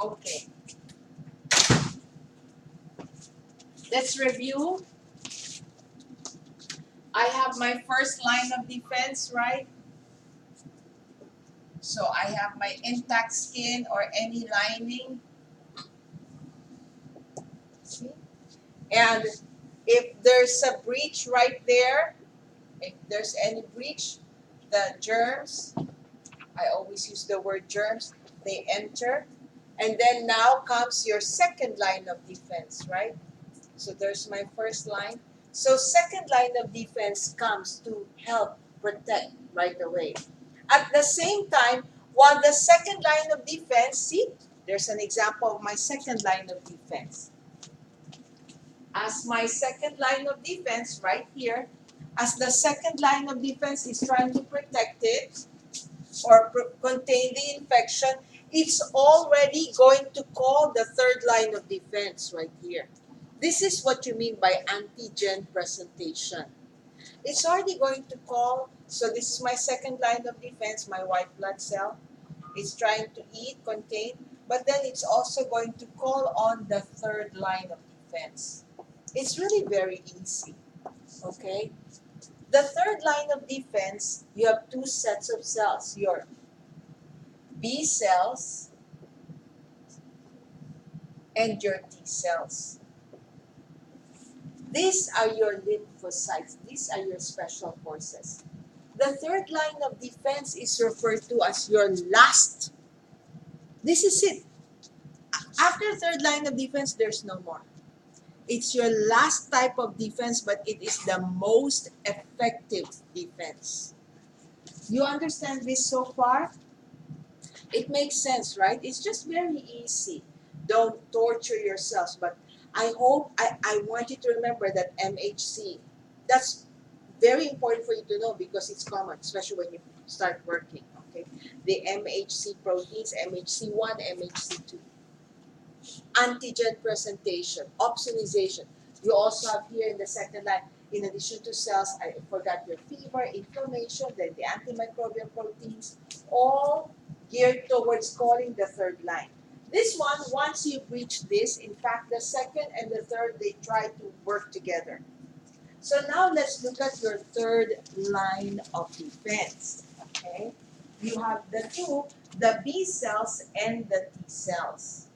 Okay. Let's review. I have my first line of defense, right? So I have my intact skin or any lining. See? And if there's a breach right there, if there's any breach, the germs, I always use the word germs, they enter. And then now comes your second line of defense, right? So there's my first line. So second line of defense comes to help protect right away. At the same time, while the second line of defense, see, there's an example of my second line of defense. As my second line of defense right here, as the second line of defense is trying to protect it or contain the infection, it's already going to call the third line of defense right here. This is what you mean by antigen presentation. It's already going to call, so this is my second line of defense, my white blood cell. It's trying to eat, contain, but then it's also going to call on the third line of defense. It's really very easy, okay? The third line of defense, you have two sets of cells, your B cells and your T cells. These are your lymphocytes. These are your special forces. The third line of defense is referred to as your last. This is it. After third line of defense, there's no more. It's your last type of defense, but it is the most effective defense. You understand this so far? It makes sense, right? It's just very easy. Don't torture yourselves, but I hope, I want you to remember that MHC, that's very important for you to know because it's common, especially when you start working, okay? The MHC proteins, MHC1, MHC2. Antigen presentation, opsonization. You also have here in the second line, in addition to cells, I forgot your fever, inflammation, then the antimicrobial proteins, all geared towards calling the third line. This one, once you reach this, in fact, the second and the third, they try to work together. So now let's look at your third line of defense, okay? You have the two, the B cells and the T cells.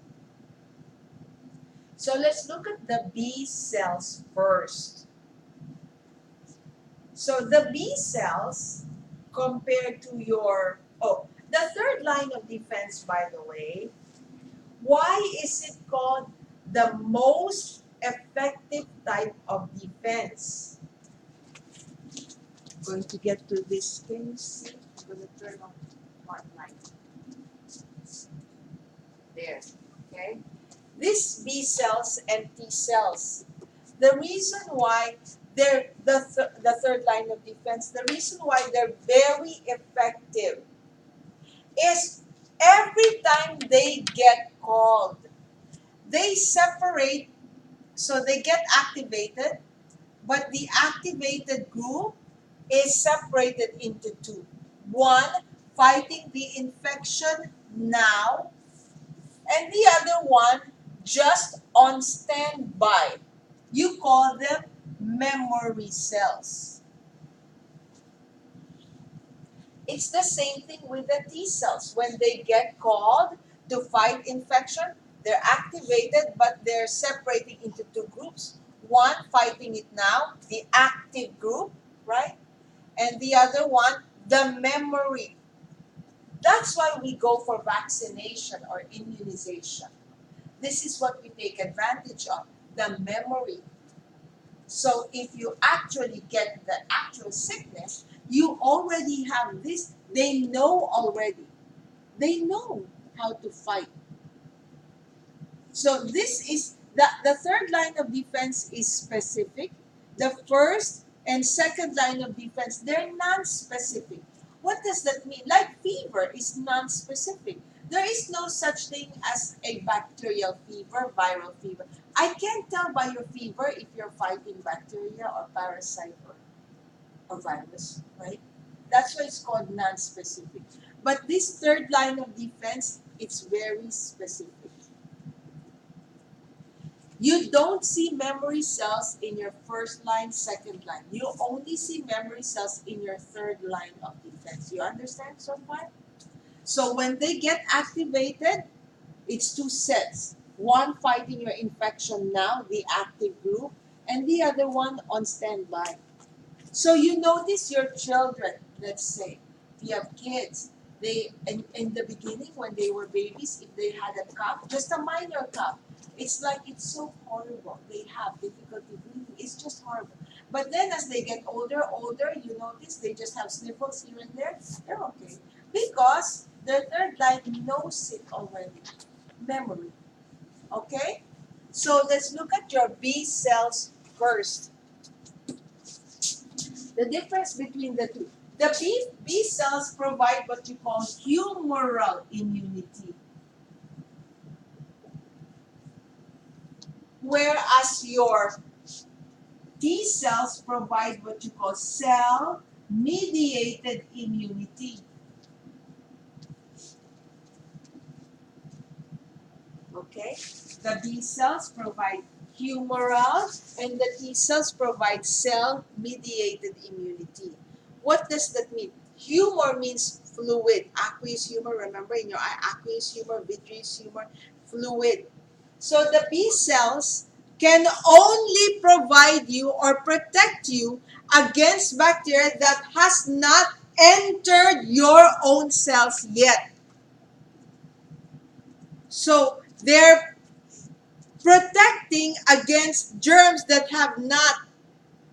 So let's look at the B cells first. So the B cells compared to your, the third line of defense, by the way, why is it called the most effective type of defense? I'm going to get to this. Can you see? I'm going to turn on one light. There, okay? These B cells and T cells, the reason why they're the third line of defense, the reason why they're very effective is every time they get called, they separate, so they get activated, but the activated group is separated into two. One fighting the infection now, and the other one just on standby. You call them memory cells. It's the same thing with the T cells. When they get called to fight infection, they're activated, but they're separating into two groups. One fighting it now, the active group, right? And the other one, the memory. That's why we go for vaccination or immunization. This is what we take advantage of, the memory. So if you actually get the actual sickness, you already have this. They know already. They know how to fight. So this is, the third line of defense is specific. The first and second line of defense, they're non-specific. What does that mean? Like fever is non-specific. There is no such thing as a bacterial fever, viral fever. I can't tell by your fever if you're fighting bacteria or parasite or virus, right? That's why it's called non-specific. But this third line of defense, it's very specific. You don't see memory cells in your first line, second line. You only see memory cells in your third line of defense. You understand so far? So when they get activated, it's two sets. One fighting your infection now, the active group, and the other one on standby. So you notice your children, let's say, if you have kids, they in the beginning when they were babies, if they had a cough, just a minor cough, it's like it's so horrible. They have difficulty breathing. It's just horrible. But then as they get older, you notice they just have sniffles here and there. They're okay because their third line knows it already. Memory. Okay? So let's look at your B cells first. The difference between the two. The B cells provide what you call humoral immunity. Whereas your T cells provide what you call cell-mediated immunity. Okay? The B cells provide humoral and the T cells provide cell-mediated immunity. What does that mean? Humor means fluid. Aqueous humor, remember in your eye, aqueous humor, vitreous humor, fluid. So the B cells can only provide you or protect you against bacteria that has not entered your own cells yet. So they're protecting against germs that have not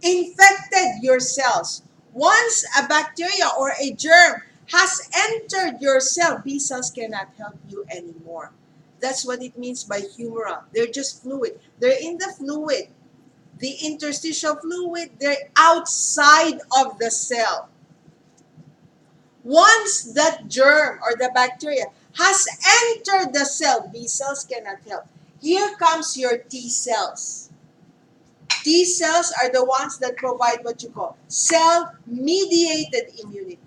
infected your cells. Once a bacteria or a germ has entered your cell, B cells cannot help you anymore. That's what it means by humoral. They're just fluid. They're in the fluid, the interstitial fluid, they're outside of the cell. Once that germ or the bacteria has entered the cell, B cells cannot help. Here comes your T cells. T cells are the ones that provide what you call cell-mediated immunity.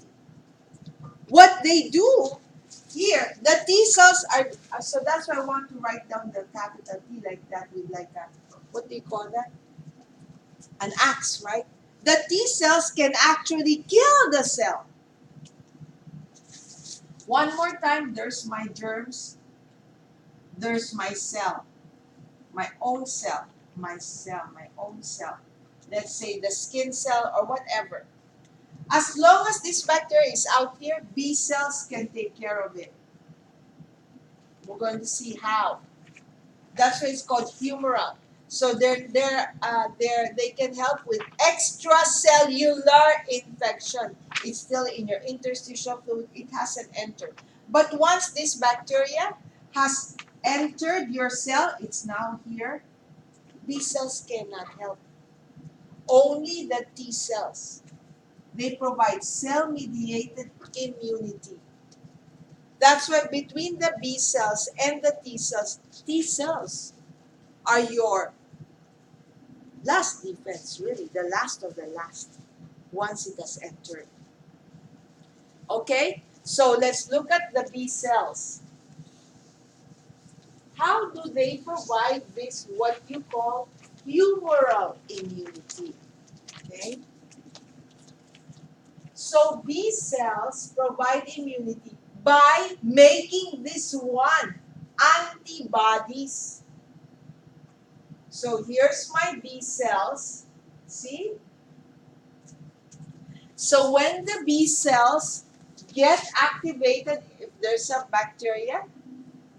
What they do here, the T cells are, so that's why I want to write down the capital T like that with like a, what do you call that? An axe, right? The T cells can actually kill the cell. One more time, there's my germs, there's my cell, my own cell, my own cell. Let's say the skin cell or whatever. As long as this bacteria is out here, B cells can take care of it. We're going to see how. That's why it's called humoral. So they can help with extracellular infection. It's still in your interstitial fluid. It hasn't entered. But once this bacteria has entered your cell, it's now here. B cells cannot help. Only the T cells. They provide cell-mediated immunity. That's why between the B cells and the T cells are your last defense, really, the last of the last, once it has entered. Okay, so let's look at the B cells. How do they provide this, what you call humoral immunity? Okay. So B cells provide immunity by making this one, antibodies. So here's my B cells. See? So when the B cells get activated, if there's a bacteria,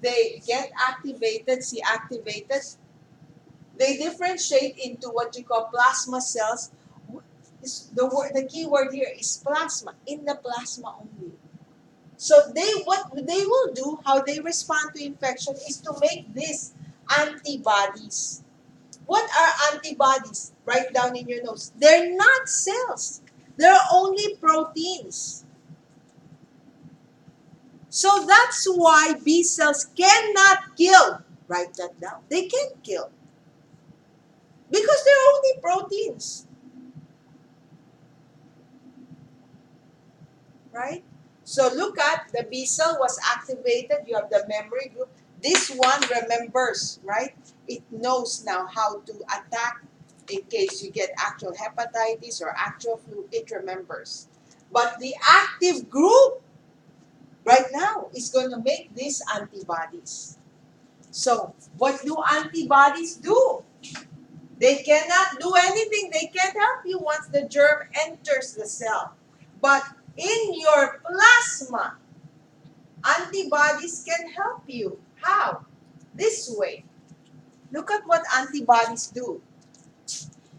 they get activated, see activated, they differentiate into what you call plasma cells. The key word here is plasma, in the plasma only. So what they will do, how they respond to infection is to make these antibodies. What are antibodies? Write down in your notes. They're not cells. They're only proteins. So that's why B cells cannot kill. Write that down. They can't kill. Because they're only proteins. Right? So look at the B cell was activated. You have the memory group. This one remembers, right? It knows now how to attack in case you get actual hepatitis or actual flu. It remembers. But the active group right now is going to make these antibodies. So, what do antibodies do? They cannot do anything. They can't help you once the germ enters the cell. But in your plasma, antibodies can help you. How? This way. Look at what antibodies do.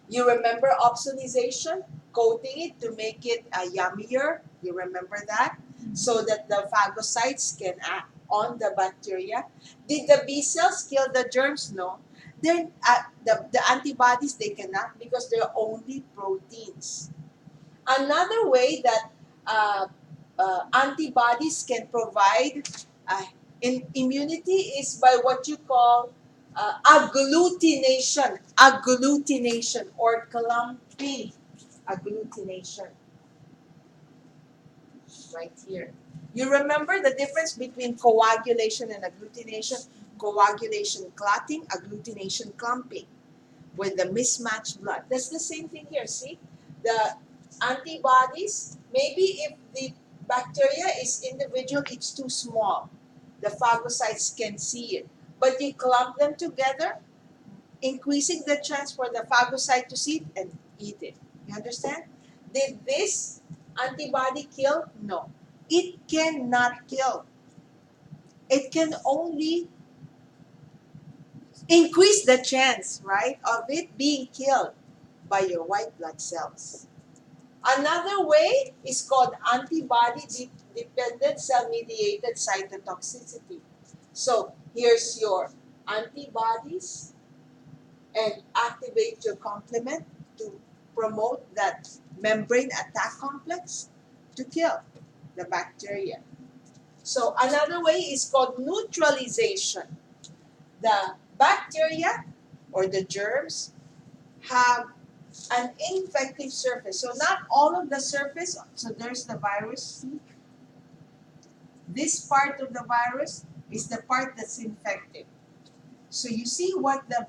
You remember opsonization? Coating it to make it yummier. You remember that? So that the phagocytes can act on the bacteria. Did the B cells kill the germs? No. Then the antibodies, they cannot because they're only proteins. Another way that antibodies can provide uh, immunity is by what you call agglutination or clumping. Agglutination, right here. You remember the difference between coagulation and agglutination? Coagulation clotting, agglutination clumping with the mismatched blood. That's the same thing here. See, the antibodies, maybe if the bacteria is individual, it's too small. The phagocytes can see it. But you clump them together, increasing the chance for the phagocyte to see it and eat it. You understand? Did this antibody kill? No. It cannot kill. It can only increase the chance, right, of it being killed by your white blood cells. Another way is called antibody-dependent cell-mediated cytotoxicity. So here's your antibodies and activate your complement to promote that membrane attack complex to kill the bacteria. So another way is called neutralization. The bacteria or the germs have an infective surface. So not all of the surface, so there's the virus. This part of the virus is the part that's infective. So you see what the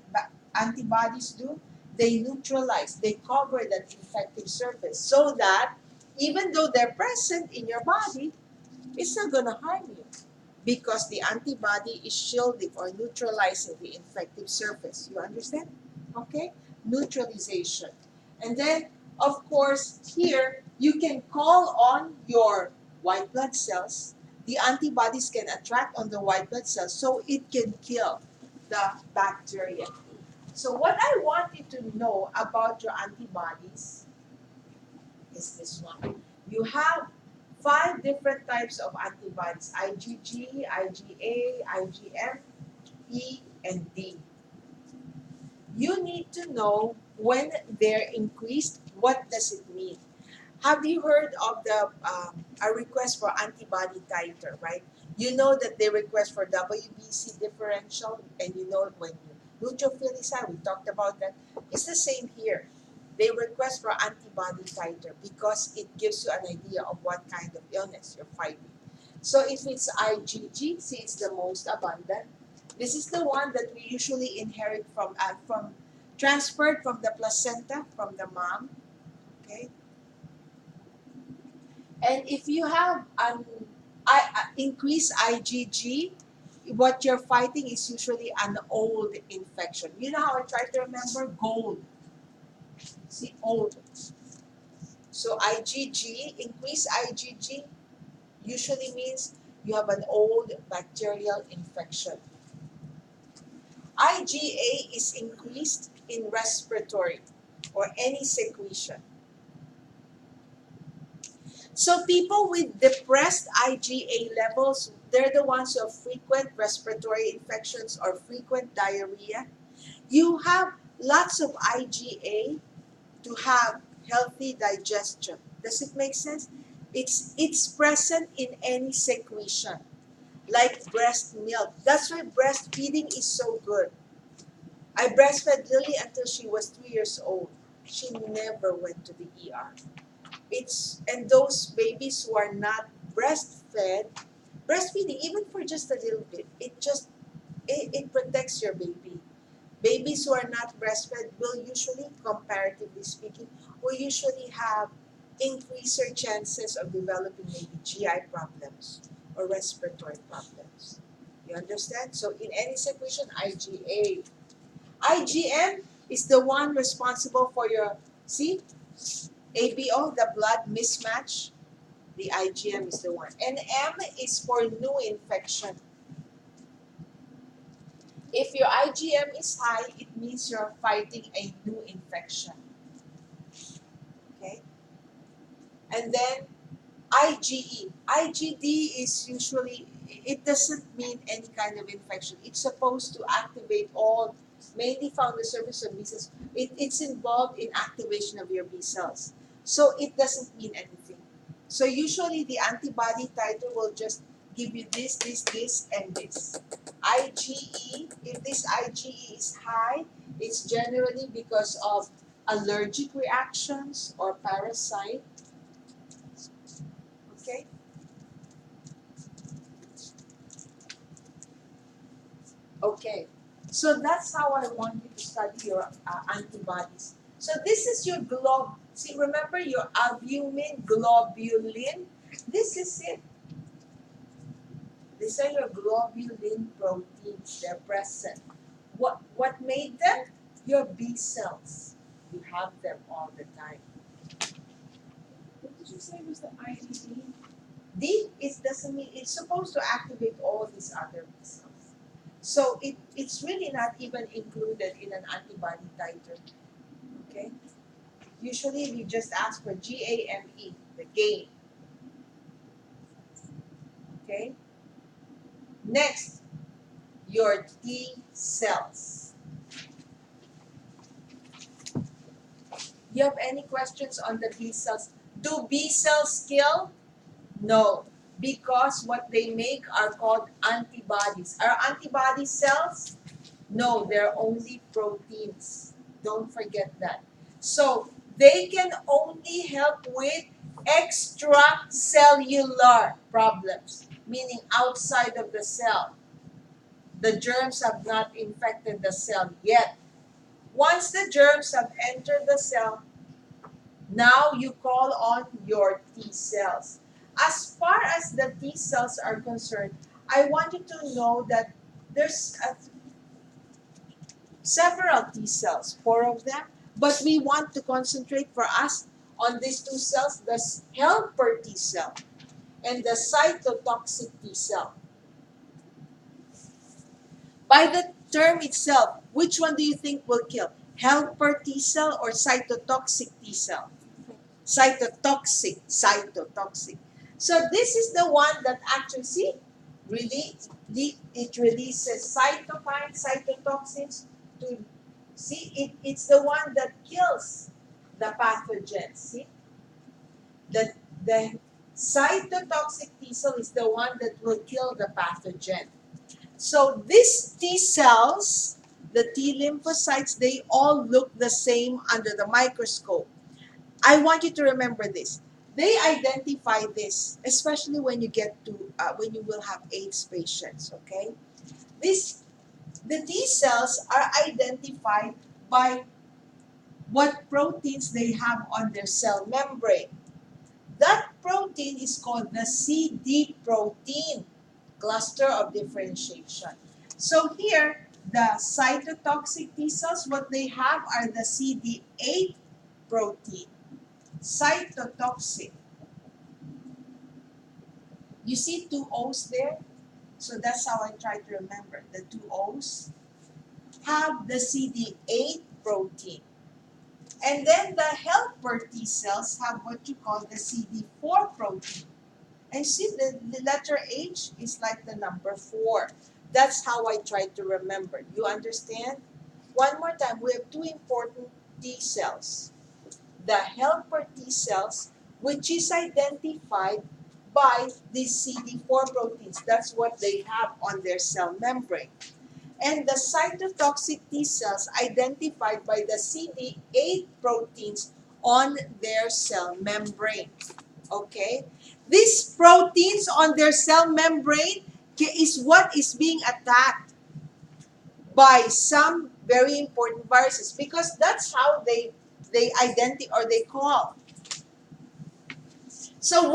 antibodies do? They neutralize, they cover that infective surface so that even though they're present in your body, it's not going to harm you because the antibody is shielding or neutralizing the infective surface. You understand? Okay? Neutralization. And then, of course, here you can call on your white blood cells. The antibodies can attract on the white blood cells so it can kill the bacteria. So, what I want you to know about your antibodies is this one. You have 5 different types of antibodies: IgG, IgA, IgM, E, and D. You need to know when they're increased, what does it mean? Have you heard of the a request for antibody titer, right? You know that they request for WBC differential, and you know when neutrophil is high, we talked about that. It's the same here. They request for antibody titer because it gives you an idea of what kind of illness you're fighting. So if it's IgG, see it's the most abundant. This is the one that we usually inherit from transferred from the placenta from the mom. Okay, and if you have an increased IgG, what you're fighting is usually an old infection. You know how I try to remember? Gold. See, old. So IgG, increased IgG, usually means you have an old bacterial infection. IgA is increased in respiratory or any secretion. So people with depressed IgA levels, they're the ones who have frequent respiratory infections or frequent diarrhea. You have lots of IgA to have healthy digestion. Does it make sense? It's present in any secretion, like breast milk. That's why breastfeeding is so good. I breastfed Lily until she was 3 years old. She never went to the ER. And those babies who are not breastfeeding even for just a little bit, it just it protects your baby. Babies who are not breastfed will usually, comparatively speaking, will usually have increaser chances of developing maybe GI problems or respiratory problems. You understand? So in any secretion, IgA. IgM is the one responsible for your, see, ABO, the blood mismatch. The IgM is the one. And M is for new infection. If your IgM is high, it means you're fighting a new infection. Okay? And then IgE. IgD is usually, it doesn't mean any kind of infection. It's supposed to activate all, mainly found on the surface of B cells. It's involved in activation of your B cells. So it doesn't mean anything. So usually the antibody titer will just give you this, and this. IgE, if this IgE is high, it's generally because of allergic reactions or parasite. Okay? Okay. So that's how I want you to study your antibodies. So this is your see, remember your albumin, globulin? This is it. These are your globulin proteins. They're present. What made them? Your B cells. You have them all the time. What did you say was the IgD? D doesn't mean it's supposed to activate all these other B cells. So it's really not even included in an antibody titer. Okay? Usually we just ask for GAME, the gain. Okay? Next, your T cells. You have any questions on the B cells? Do B cells kill? No, because what they make are called antibodies. Are antibody cells? No, they're only proteins. Don't forget that. So they can only help with extracellular problems, meaning outside of the cell. The germs have not infected the cell yet. Once the germs have entered the cell, now you call on your T cells. As far as the T cells are concerned, I want you to know that there's several T cells, 4 of them, but we want to concentrate for us on these 2 cells, the helper T cell and the cytotoxic T cell. By the term itself, which one do you think will kill? Helper T cell or cytotoxic T cell? Cytotoxic. So this is the one that actually, see, it releases cytokines, cytotoxins to, see, it's the one that kills the pathogens. See, the cytotoxic T cell is the one that will kill the pathogen. So these T cells, the T lymphocytes, they all look the same under the microscope. I want you to remember this. They identify this, especially when you get to when you will have AIDS patients. Okay, the T cells are identified by what proteins they have on their cell membrane. That protein is called the CD protein, cluster of differentiation. So here, the cytotoxic T cells, what they have are the CD8 protein. Cytotoxic. You see 2 O's there? So that's how I try to remember. The 2 O's have the CD8 protein. And then the helper T cells have what you call the CD4 protein. And see, the letter H is like the number 4. That's how I try to remember. You understand? One more time, we have 2 important T cells. The helper T cells, which is identified by these CD4 proteins. That's what they have on their cell membrane. And the cytotoxic T cells identified by the CD8 proteins on their cell membrane. Okay? These proteins on their cell membrane is what is being attacked. by some very important viruses, because that's how they identify or they call. So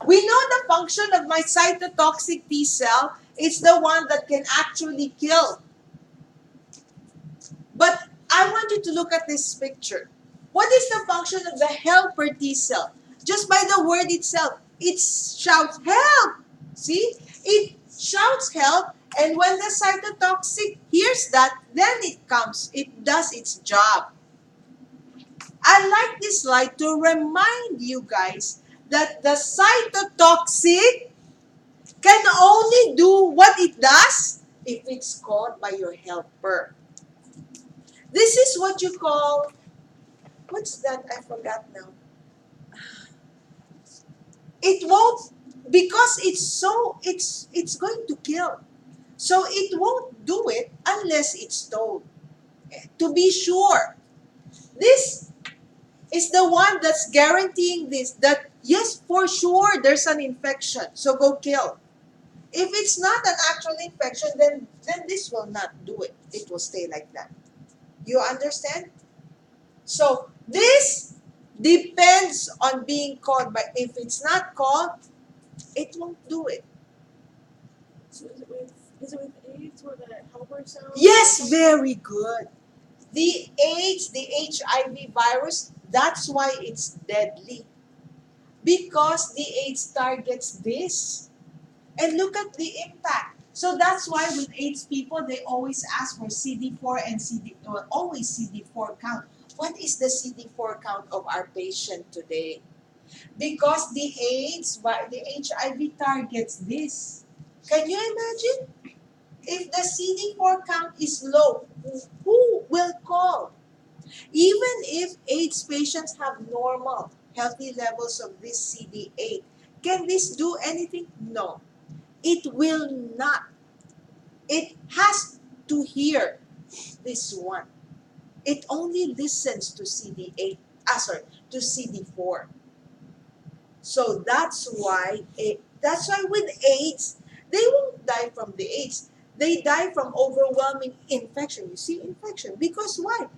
we know the function of my cytotoxic T cell. It's the one that can actually kill. But I want you to look at this picture. What is the function of the helper T cell? Just by the word itself, it shouts help. See? It shouts help, and when the cytotoxic hears that, then it does its job. I like this slide to remind you guys that the cytotoxic can only do what it does if it's called by your helper. This is what you call, what's that? I forgot now. It won't, because it's going to kill. So it won't do it unless it's told. To be sure, this is the one that's guaranteeing this, that yes, for sure there's an infection, so go kill. If it's not an actual infection, then this will not do it. It will stay like that. You understand? So this depends on being called, but if it's not called, it won't do it. So is it with AIDS or the helper cell? Yes, very good. The AIDS, the HIV virus, that's why it's deadly. Because the AIDS targets this. And look at the impact. So that's why with AIDS people, they always ask for CD4 and always CD4 count. What is the CD4 count of our patient today? Because the AIDS, the HIV targets this. Can you imagine? If the CD4 count is low, who will call? Even if AIDS patients have normal, healthy levels of this CD8, can this do anything? No. It will not. It has to hear this one. It only listens to CD8, to CD4. So that's why with AIDS, they won't die from the AIDS. They die from overwhelming infection. You see, infection. Because why?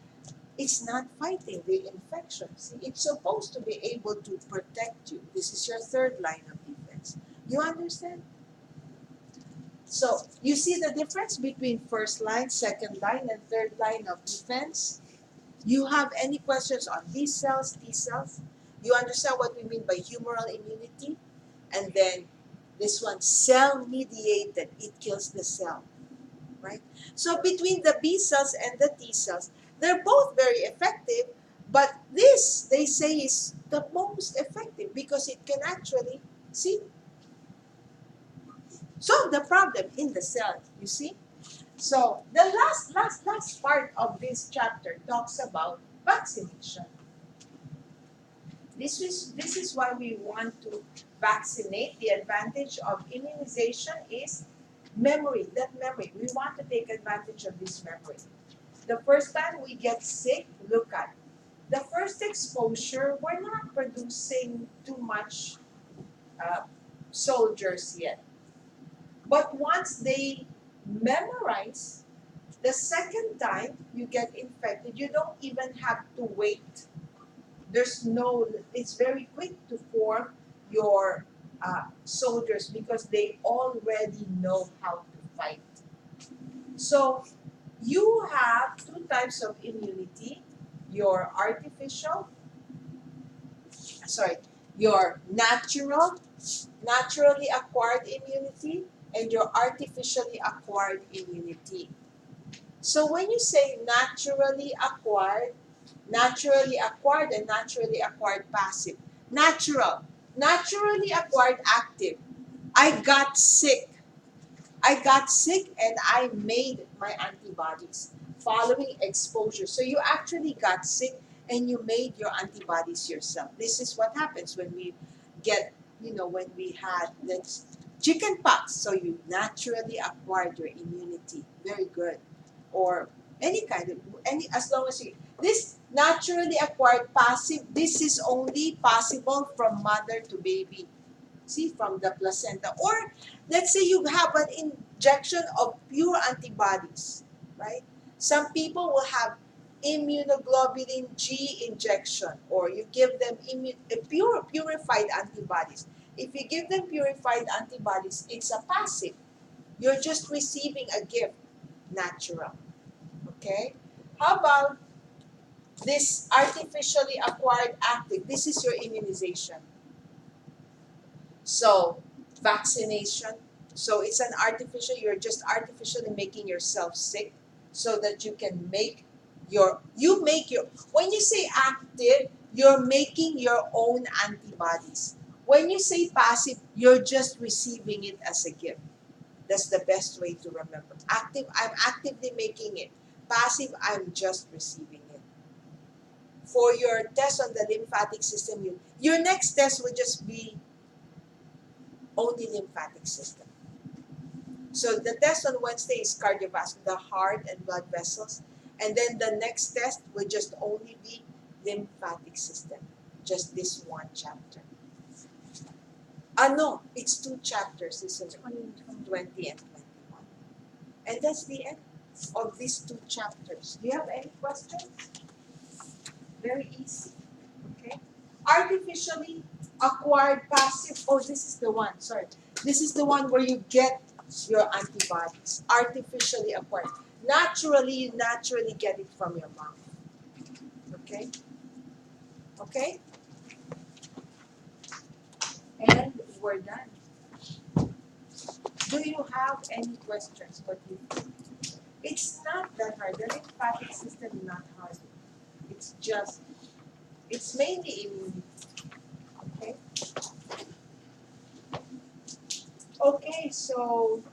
It's not fighting the infection. See, it's supposed to be able to protect you. This is your third line of defense. You understand? So, you see the difference between first line, second line, and third line of defense? You have any questions on B cells, T cells? You understand what we mean by humoral immunity? And then this one, cell-mediated, it kills the cell, right? So between the B cells and the T cells, they're both very effective, but this, they say, is the most effective because it can actually, see, solve the problem in the cell, you see? So the last part of this chapter talks about vaccination. This is why we want to vaccinate. The advantage of immunization is memory, that memory. We want to take advantage of this memory. The first time we get sick, look at the first exposure, we're not producing too much soldiers yet. But once they memorize, the second time you get infected, you don't even have to wait. It's very quick to form your soldiers because they already know how to fight. So you have two types of immunity, your your naturally acquired immunity, and your artificially acquired immunity. So when you say naturally acquired and naturally acquired passive. Naturally acquired active. I got sick and I made my antibodies following exposure. So you actually got sick and you made your antibodies yourself. This is what happens when we get, when we had this chicken pox. So you naturally acquired your immunity. Very good. Or as long as this naturally acquired passive, this is only possible from mother to baby. See, from the placenta. Or let's say you have an injection of pure antibodies, right? Some people will have immunoglobulin G injection, or you give them purified antibodies. If you give them purified antibodies, it's a passive. You're just receiving a gift, natural. Okay? How about this artificially acquired active? This is your immunization. So, vaccination. So, it's an artificial, you're just artificially making yourself sick so that you can make when you say active, you're making your own antibodies. When you say passive, you're just receiving it as a gift. That's the best way to remember. Active, I'm actively making it. Passive, I'm just receiving it. For your test on the lymphatic system, your next test will just be only lymphatic system. So the test on Wednesday is cardiovascular, the heart and blood vessels. And then the next test will just only be lymphatic system. Just this one chapter. No, it's 2 chapters, isn't it? 20 and 21. And that's the end of these 2 chapters. Do you have any questions? Very easy. Okay. Artificially acquired passive. Oh, this is the one. Sorry. This is the one where you get your antibodies. Artificially acquired. Naturally, you naturally get it from your mouth. Okay? Okay? And we're done. Do you have any questions? What do you think? It's not that hard. The lymphatic system is not hard. It's mainly immunity. Okay? Okay, so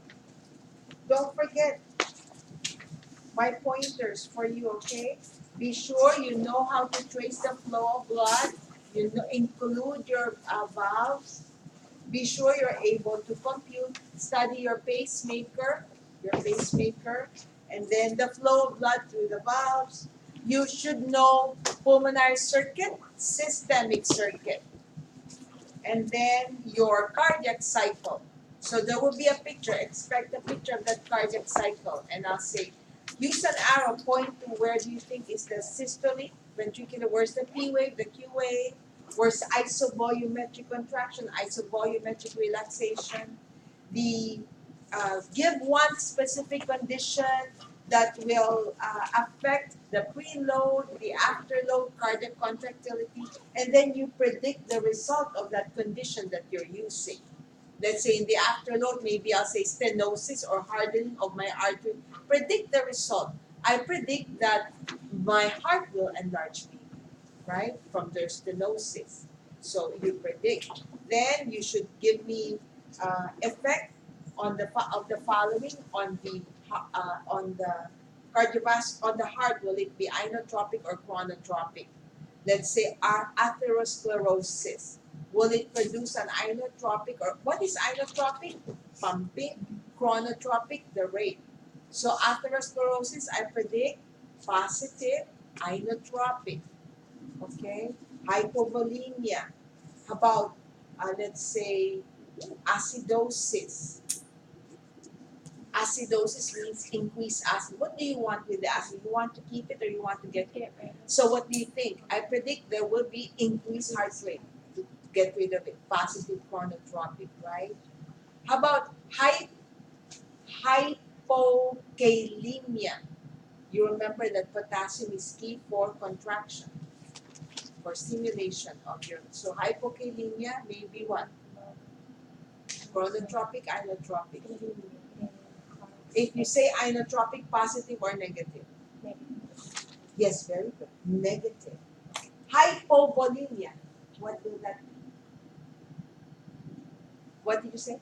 don't forget my pointers for you, okay? Be sure you know how to trace the flow of blood. You know, include your valves. Be sure you're able to compute, study your pacemaker, and then the flow of blood through the valves. You should know pulmonary circuit, systemic circuit, and then your cardiac cycle. So there will be a picture, expect a picture of that cardiac cycle, and I'll say, use an arrow, point to where do you think is the systolic, ventricular, where's the P wave, the Q wave, where's isovolumetric contraction, isovolumetric relaxation. Give one specific condition that will affect the preload, the afterload, cardiac contractility, and then you predict the result of that condition that you're using. Let's say in the afterload, maybe I'll say stenosis or hardening of my artery. Predict the result. I predict that my heart will enlarge maybe, right, from their stenosis. So you predict. Then you should give me effect on the following on the cardiovascular, on the heart. Will it be inotropic or chronotropic? Let's say atherosclerosis. Will it produce an inotropic, or what is inotropic? Pumping. Chronotropic, the rate. So atherosclerosis, I predict positive, inotropic. Okay? Hypovolemia. How about, let's say, acidosis? Acidosis means increased acid. What do you want with the acid? You want to keep it or you want to get rid of it? So what do you think? I predict there will be increased heart rate to get rid of it. Positive chronotropic, right? How about hypokalemia? You remember that potassium is key for contraction, for stimulation of your. So hypokalemia may be what? Chronotropic, inotropic. If you say inotropic, positive or negative? Yes, very good. Negative. Hypovolemia. What will that be? What did you say?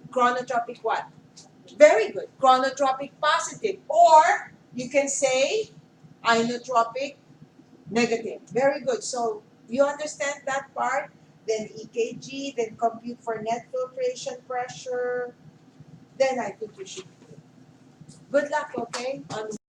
Chronotropic what? Very good. Chronotropic positive. Or you can say inotropic negative. Very good. So you understand that part? Then EKG, then compute for net filtration pressure. Then I think you should do it. Good luck, okay? On